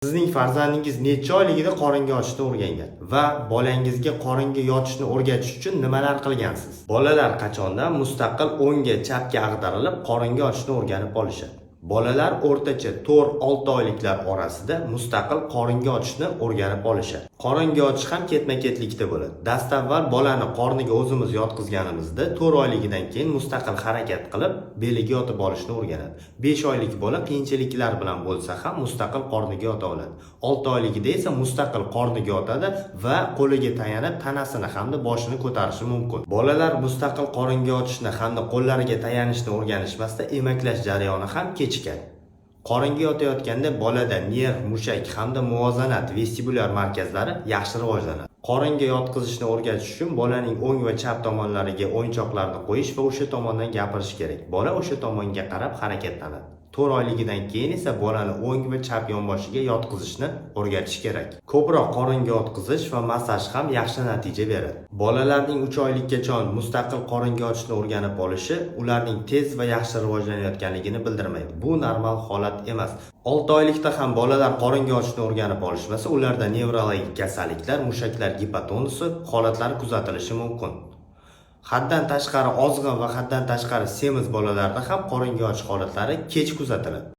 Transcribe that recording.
Sizning farzandingiz necha oyligida qoringa ochishni o'rgangan va bolangizga qoringa yotishni o'rgatish uchun nimalar qilgansiz? Bolalar qachondan mustaqil o'ngga, chapga ag'darilib qoringa ochishni o'rganib olishadi. Bolalar o'rtacha 4-6 oyliklar orasida mustaqil qoringa ochishni o'rganib olishadi. Qoringa ochish ham ketma-ketlikda bo'ladi. Dastavval bolani qorniga o'zimiz yotqizganimizda 4 oyligidan keyin mustaqil harakat qilib, beliga yotib olishni o'rganadi. 5 oylik bola qiyinchiliklar bilan bo'lsa ham mustaqil qorniga yota oladi. 6 oyligida esa mustaqil qorniga yotadi va qo'liga tayanib tanasini hamda boshini ko'tarishi mumkin. Bolalar mustaqil qoringa ochishni hamda qo'llariga tayanishni o'rganishmasda emaklash jarayoni ham kechikadi. Qoringa yotayotganda bolada nerv, mushak hamda muvozanat vestibulyar markazlari yaxshi rivojlanadi. Qoringa yotqizishni o'rgatish uchun bolaning o'ng va chap tomonlariga o'yinchoqlarni qo'yish va o'sha tomondan gapirish kerak. Bola o'sha tomonga qarab harakatlanadi. 4 oyligidan keyin esa bolani o'ng va chap yonboshiga yotqizishni o'rgatish kerak. Ko'proq qoringa yotqizish va massaj ham yaxshi natija beradi. Bolalarning 3 oylikkacha mustaqil qoringa ochishni o'rganib olishi ularning tez va yaxshi rivojlanayotganligini bildirmaydi. Bu normal holat emas. 6 oylikda ham bolalar qoringa ochishni o'rganib olishmasa, ularda nevrologik kasalliklar, mushaklar gipotonusi holatlari kuzatilishi mumkin. Haddan tashqari ozg'in va haddan tashqari semiz bolalarda ham qoringa ochish holatlari kech kuzatiladi.